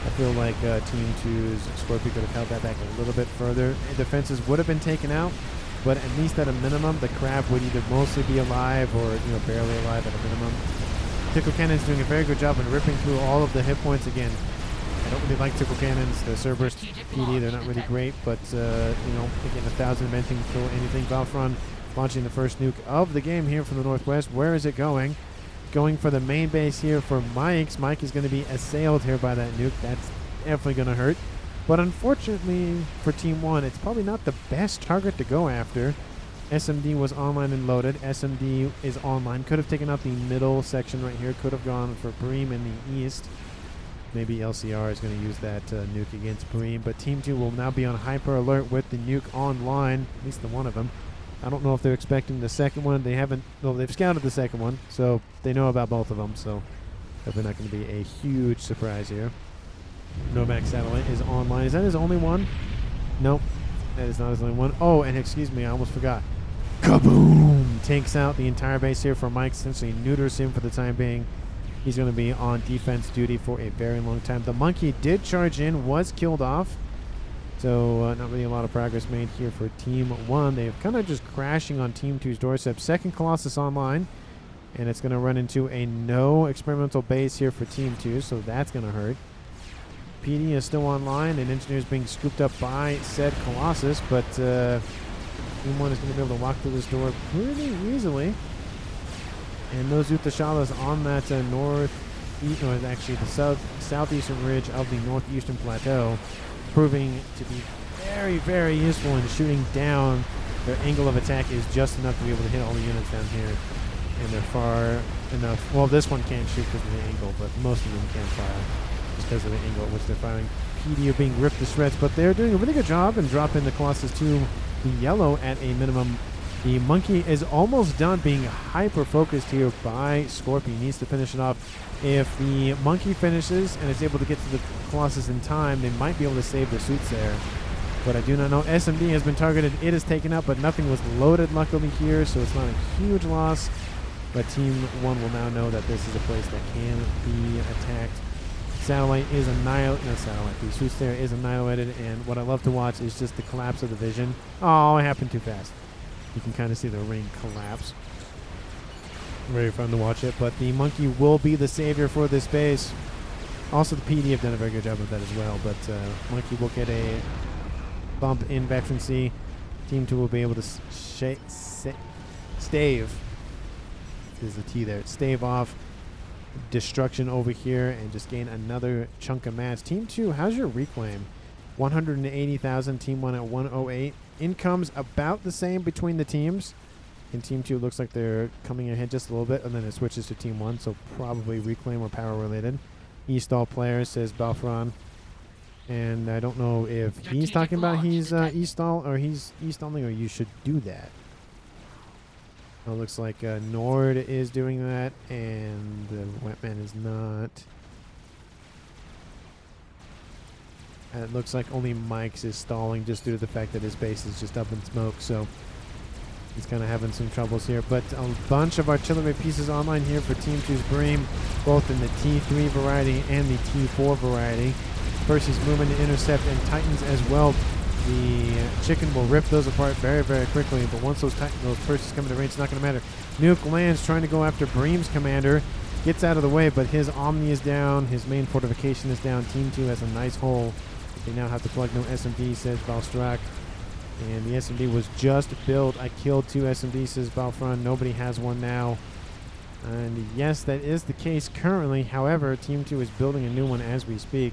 I feel like Team 2's Scorpion could have held that back a little bit further. Defenses would have been taken out. But at least at a minimum, the Crab would either mostly be alive or barely alive at a minimum. Tickle Cannon's doing a very good job in ripping through all of the hit points again. I don't really like Tickle Cannons. The Cerberus PD, they're not really great, but again, 1,000 venting to kill anything. Valfron launching the first nuke of the game here from the northwest. Where is it going? Going for the main base here for Mike's. Mike is going to be assailed here by that nuke. That's definitely going to hurt. But unfortunately for Team 1, it's probably not the best target to go after. SMD was online and loaded. SMD is online. Could have taken out the middle section right here. Could have gone for Bream in the east. Maybe LCR is going to use that nuke against Bream. But Team 2 will now be on hyper alert with the nuke online, at least the one of them. I don't know if they're expecting the second one. They haven't. Well, they've scouted the second one, so they know about both of them. So definitely not going to be a huge surprise here. Nomad satellite is online. Is that his only one? Nope. That is not his only one. Oh, and excuse me, I almost forgot. Kaboom! Takes out the entire base here for Mike. Essentially neuters him for the time being. He's going to be on defense duty for a very long time. The monkey did charge in, was killed off. So not really a lot of progress made here for Team 1. They're kind of just crashing on Team 2's doorstep. Second Colossus online. And it's going to run into a no experimental base here for Team 2. So that's going to hurt. PD is still online, and Engineer's being scooped up by said Colossus, but Team 1 is going to be able to walk through this door pretty easily. And those Uthashalas on that northeast, or actually the southeastern ridge of the northeastern plateau, proving to be very, very useful in shooting down. Their angle of attack is just enough to be able to hit all the units down here. And they're far enough. Well, this one can't shoot because of the angle, but most of them can fire because of the angle at which they're firing. PD are being ripped to shreds, but they're doing a really good job and dropping the Colossus to the yellow at a minimum. The monkey is almost done being hyper-focused here by Scorpion. He needs to finish it off. If the monkey finishes and is able to get to the Colossus in time, they might be able to save the suits there. But I do not know. SMD has been targeted. It is taken out, but nothing was loaded luckily here, so it's not a huge loss. But Team 1 will now know that this is a place that can be attacked. Satellite is annihilated. No, satellite. The suits there is annihilated, and what I love to watch is just the collapse of the vision. Oh, it happened too fast. You can kind of see the ring collapse. Very fun to watch it, but the monkey will be the savior for this base. Also, the PD have done a very good job of that as well, but monkey will get a bump in veterancy. Team 2 will be able to stave. There's a T there. Stave off destruction over here and just gain another chunk of mass. Team 2, how's your reclaim? 180,000. Team 1 at 108. Income's about the same between the teams. And Team 2 looks like they're coming ahead just a little bit, and then it switches to Team 1, so probably reclaim or power related. Eastall player, says Balfron. And I don't know if he's talking about he's Eastall or he's Eastalling, or you should do that. It looks like Nord is doing that, and the Wetman is not. And it looks like only Mike's is stalling just due to the fact that his base is just up in smoke, so he's kind of having some troubles here. But a bunch of artillery pieces online here for Team 2's Bream, both in the T3 variety and the T4 variety. Percy's moving to intercept, and Titans as well. The chicken will rip those apart very, very quickly, but once those Percy's come into range, it's not going to matter. Nuke lands trying to go after Bream's commander. Gets out of the way, but his Omni is down. His main fortification is down. Team 2 has a nice hole. They now have to plug no SMD, says Balstrak. And the SMD was just built. I killed 2 SMD, says Balfron. Nobody has one now. And yes, that is the case currently. However, Team 2 is building a new one as we speak.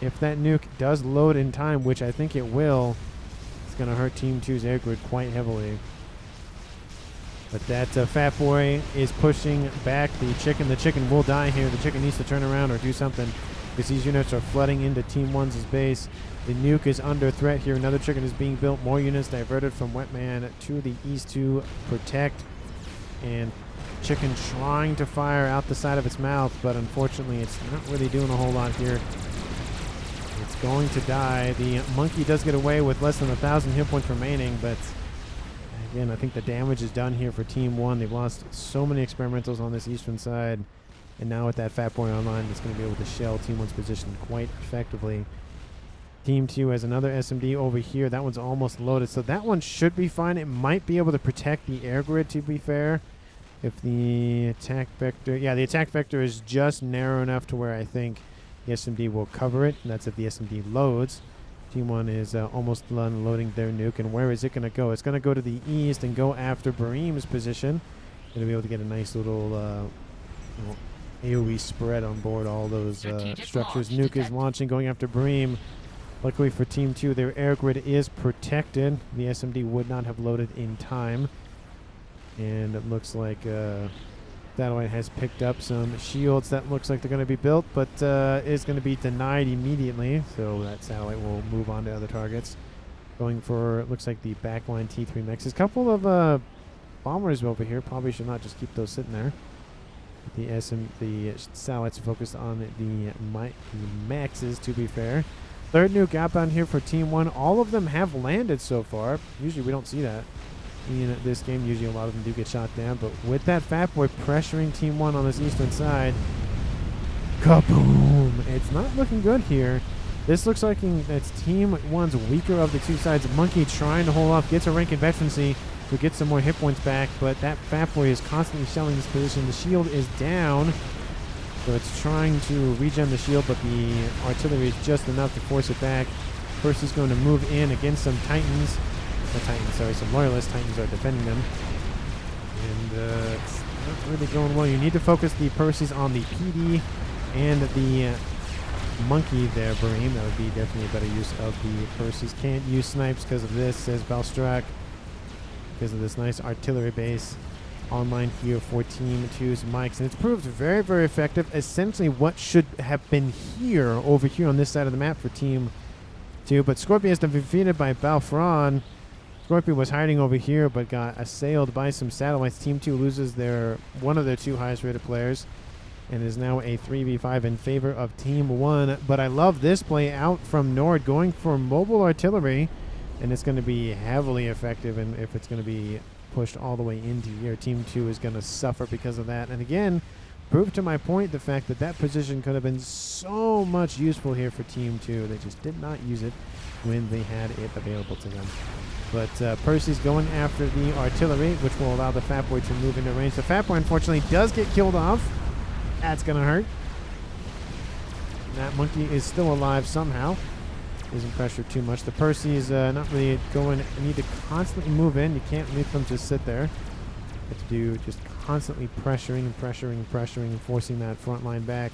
If that nuke does load in time, which I think it will, it's going to hurt Team 2's air grid quite heavily. But that Fatboy is pushing back the chicken. The chicken will die here. The chicken needs to turn around or do something, because these units are flooding into Team 1's base. The nuke is under threat here. Another chicken is being built. More units diverted from Wetman to the east to protect. And chicken trying to fire out the side of its mouth, but unfortunately it's not really doing a whole lot here. It's going to die. The monkey does get away with less than 1,000 hit points remaining, but again, I think the damage is done here for Team 1. They've lost so many experimentals on this eastern side, and now with that Fatboy online, it's going to be able to shell Team 1's position quite effectively. Team 2 has another SMD over here. That one's almost loaded, so that one should be fine. It might be able to protect the air grid, to be fair. If the attack vector... Yeah, the attack vector is just narrow enough to where I think the SMD will cover it, and that's if the SMD loads. Team 1 is almost done loading their nuke, and where is it going to go? It's going to go to the east and go after Bareem's position. Going to be able to get a nice little AoE spread on board all those structures. Nuke is launching, going after Bareem. Luckily for Team 2, their air grid is protected. The SMD would not have loaded in time. And it looks like Satellite has picked up some shields that looks like they're going to be built, but is going to be denied immediately. So that Satellite will move on to other targets. Going for, looks like the backline T3 mechs. A couple of bombers over here. Probably should not just keep those sitting there. The satellites are focused on the mechs, to be fair. Third nuke outbound here for Team 1. All of them have landed so far. Usually we don't see that in this game. Usually a lot of them do get shot down. But with that Fatboy pressuring Team 1 on this eastern side, kaboom! It's not looking good here. This looks like it's Team 1's weaker of the two sides. Monkey trying to hold off, gets a rank in veterancy to get some more hit points back, but that Fatboy is constantly shelling this position. The shield is down, so it's trying to regen the shield, but the artillery is just enough to force it back. First is going to move in against some Titans. Some Loyalist Titans are defending them. And it's not really going well. You need to focus the Percy's on the PD and the Monkey there, Bareem. That would be definitely a better use of the Percy's. Can't use snipes because of this, says Balstrak, because of this nice artillery base online here for Team 2's Mechs. And it's proved very, very effective. Essentially what should have been here, over here on this side of the map for Team 2. But Scorpion has been defeated by Balfron. Scorpion was hiding over here, but got assailed by some satellites. Team 2 loses one of their two highest rated players, and is now a 3v5 in favor of Team 1. But I love this play out from Nord, going for mobile artillery, and it's going to be heavily effective. And if it's going to be pushed all the way into here, Team 2 is going to suffer because of that. And again, prove to my point the fact that that position could have been so much useful here for Team 2. They just did not use it when they had it available to them. But Percy's going after the artillery, which will allow the Fatboy to move into range. The Fatboy, unfortunately, does get killed off. That's going to hurt. That Monkey is still alive somehow. Isn't pressured too much. The Percy's not really going. Need to constantly move in. You can't leave them just sit there. You have to do just constantly pressuring and forcing that front line back.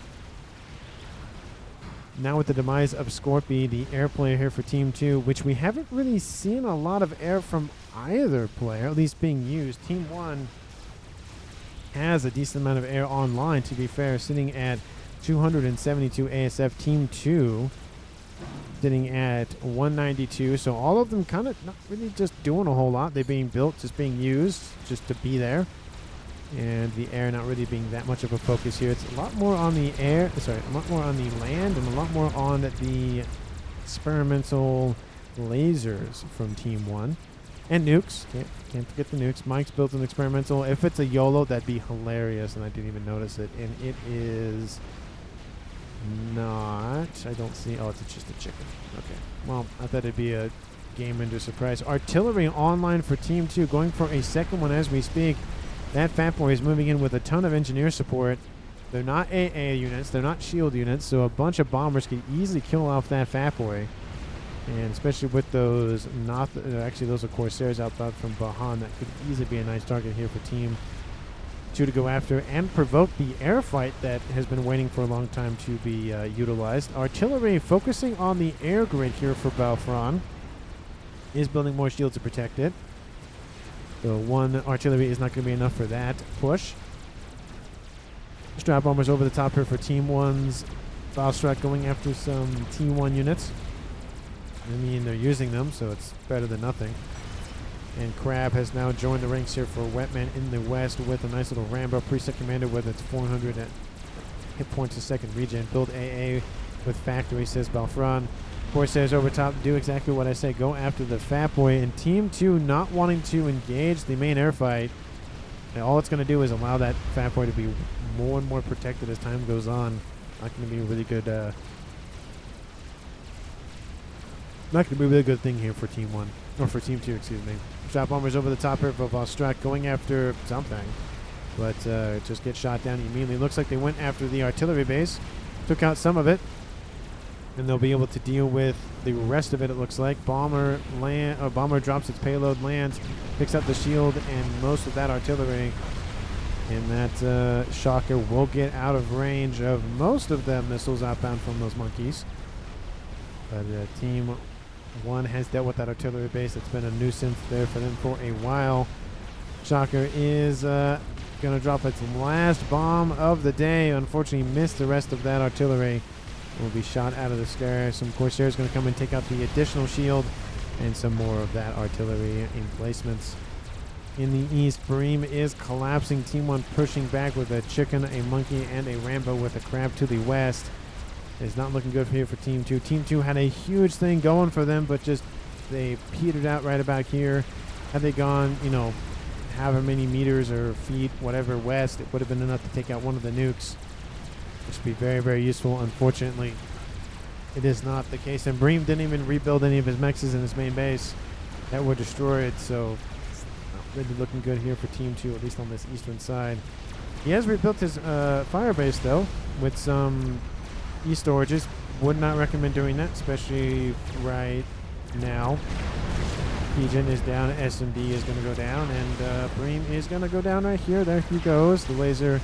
Now with the demise of Scorpy, the air player here for Team 2, which we haven't really seen a lot of air from either player, at least being used. Team 1 has a decent amount of air online, to be fair, sitting at 272 ASF. Team 2 sitting at 192. So all of them kind of not really just doing a whole lot. They're being built, just being used, just to be there. And the air not really being that much of a focus here. It's a lot more on the air, a lot more on the land, and a lot more on the experimental lasers from Team 1. And nukes. Can't forget the nukes. Mike's built an experimental. If it's a YOLO, that'd be hilarious, and I didn't even notice it. And it is not. I don't see. Oh, it's just a chicken. Okay. Well, I thought it'd be a game ender surprise. Artillery online for Team 2, going for a second one as we speak. That Fatboy is moving in with a ton of engineer support. They're not AA units. They're not shield units, so a bunch of bombers could easily kill off that Fatboy. And especially with those, actually those are Corsairs outbound from Bahan. That could easily be a nice target here for Team 2 to go after and provoke the air fight that has been waiting for a long time to be utilized. Artillery focusing on the air grid here for Balfron. Is building more shields to protect it. So one artillery is not going to be enough for that push. Strap bombers over the top here for Team 1's Balstrak, going after some Team 1 units. I mean, they're using them, so it's better than nothing. And Crab has now joined the ranks here for Wetman in the west with a nice little Rambo preset commander with its 400 hit points a second regen. Build AA with factory, says Balfron. Corsairs over top, do exactly what I say. Go after the Fatboy. And Team 2 not wanting to engage the main air fight. And all it's going to do is allow that Fatboy to be more and more protected as time goes on. Not going to be a really good thing here for Team 1. Or for Team 2, excuse me. Shot bombers over the top here for Balstrak, going after something. But just get shot down immediately. Looks like they went after the artillery base. Took out some of it. And they'll be able to deal with the rest of it, it looks like. Bomber drops its payload, lands, picks up the shield and most of that artillery. And that Shocker will get out of range of most of the missiles outbound from those monkeys. But Team 1 has dealt with that artillery base. It's been a nuisance there for them for a while. Shocker is going to drop its last bomb of the day. Unfortunately, missed the rest of that artillery. Will be shot out of the sky. Some Corsairs going to come and take out the additional shield. and some more of that artillery emplacements. In the east, Bream is collapsing. Team 1 pushing back with a chicken, a monkey, and a Rambo with a crab to the west. It's not looking good here for Team 2. Team 2 had a huge thing going for them, but just they petered out right about here. Had they gone, you know, however many meters or feet, whatever, west, it would have been enough to take out one of the nukes, which would be very, very useful. Unfortunately, it is not the case. And Bream didn't even rebuild any of his mechs in his main base that were destroyed, so it's not really looking good here for Team 2, at least on this eastern side. He has rebuilt his fire base, though, with some e-storages. Would not recommend doing that, especially right now. Pigeon is down, SMD is going to go down, and Bream is going to go down right here. There he goes. The laser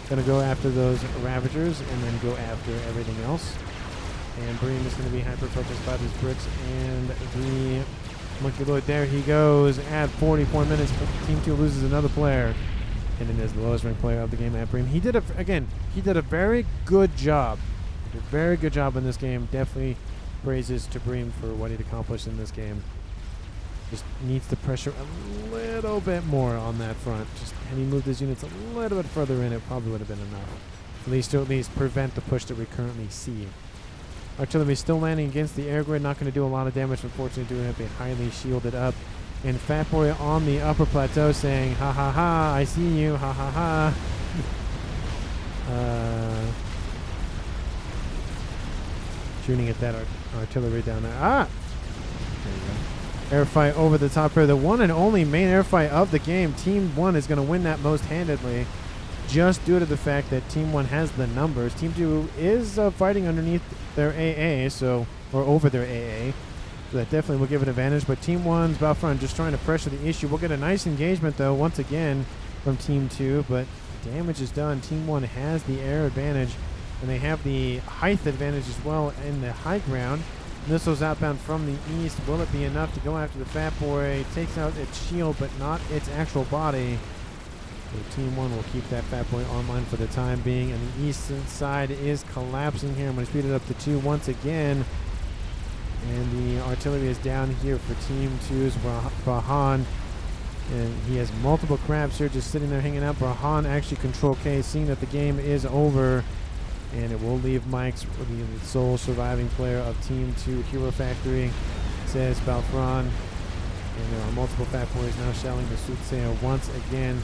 going to go after those Ravagers and then go after everything else. And Bream is going to be hyper-focused by these bricks and the Monkey Lord. There he goes at 44 minutes. Team 2 loses another player. And it is the lowest ranked player of the game at Bream. He did a very good job. He did a very good job in this game. Definitely praises to Bream for what he'd accomplished in this game. Just needs to pressure a little bit more on that front. Just had he moved his units a little bit further in, it probably would have been enough. To at least prevent the push that we currently see. Artillery still landing against the air grid. Not going to do a lot of damage, unfortunately, doing it. They highly shielded up. And Fatboy on the upper plateau saying, ha ha ha, I see you, ha ha ha. Shooting at that artillery down there. Ah! There you go. Air fight over the top here. The one and only main air fight of the game. Team 1 is going to win that most handedly, just due to the fact that Team 1 has the numbers. Team 2 is fighting underneath their AA, or over their AA. So that definitely will give it advantage. But Team 1's Balfron just trying to pressure the issue. We'll get a nice engagement, though, once again from Team 2. But damage is done. Team 1 has the air advantage, and they have the height advantage as well in the high ground. Missiles outbound from the east. Will it be enough to go after the Fatboy? Takes out its shield, but not its actual body. So Team 1 will keep that Fatboy online for the time being. And the eastern side is collapsing here. I'm going to speed it up to 2 once again. And the artillery is down here for Team 2's Brahan. And he has multiple crabs here just sitting there hanging out. Brahan actually control K, seeing that the game is over. And it will leave Mike's the sole surviving player of Team 2 Hero Factory, says Balfron. And there are multiple Fatboys now shelling the Soothsayer once again.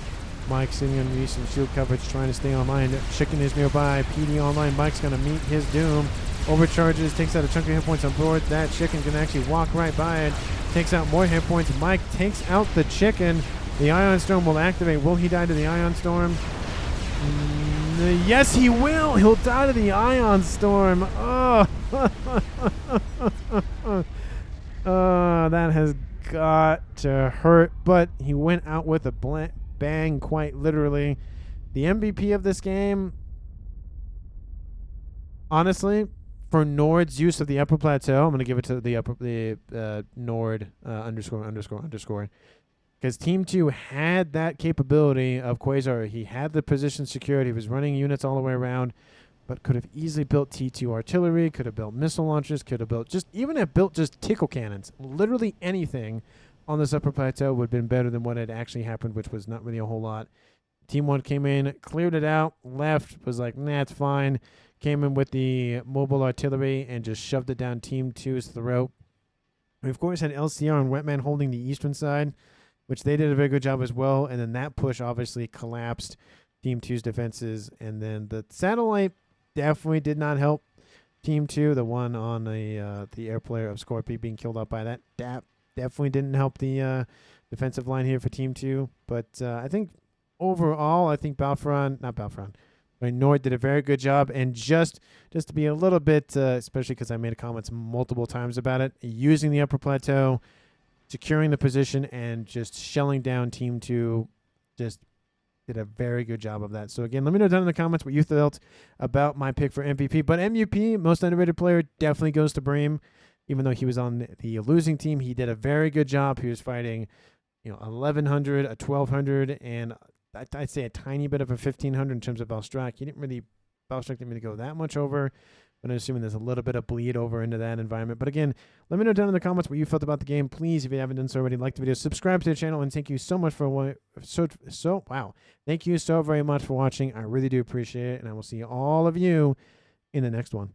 Mike sitting underneath some shield coverage, trying to stay online. Chicken is nearby. PD online. Mike's going to meet his doom. Overcharges, takes out a chunk of hit points on board. That chicken can actually walk right by it. Takes out more hit points. Mike takes out the chicken. The Ion Storm will activate. Will he die to the Ion Storm? Yes, he will. He'll die to the Ion Storm. Oh, that has got to hurt. But he went out with a bang, quite literally. The MVP of this game, honestly, for Nord's use of the upper plateau, I'm going to give it to the Nord ____. Because Team 2 had that capability of Quasar. He had the position secured. He was running units all the way around, but could have easily built T2 artillery, could have built missile launchers, could have built just tickle cannons. Literally anything on this upper plateau would have been better than what had actually happened, which was not really a whole lot. Team 1 came in, cleared it out, left, was like, nah, it's fine. Came in with the mobile artillery and just shoved it down Team 2's throat. We, of course, had LCR and Wetman holding the eastern side, which they did a very good job as well. And then that push obviously collapsed Team 2's defenses. And then the satellite definitely did not help Team 2. The one on the air player of Scorpio being killed off by that definitely didn't help the defensive line here for Team 2. But I think overall, I think Nord did a very good job. And just to be a little bit, especially because I made comments multiple times about it, using the upper plateau, securing the position, and just shelling down Team 2, just did a very good job of that. So again, let me know down in the comments what you felt about my pick for MVP. But MUP, most underrated player, definitely goes to Bream. Even though he was on the losing team, he did a very good job. He was fighting, 1,100, a 1,200, and I'd say a tiny bit of a 1,500 in terms of Balstrak. Balstrak didn't really go that much over. but I'm assuming there's a little bit of bleed over into that environment. But again, let me know down in the comments what you felt about the game. Please, if you haven't done so already, like the video, subscribe to the channel, and thank you so much for wow. Thank you so very much for watching. I really do appreciate it, and I will see all of you in the next one.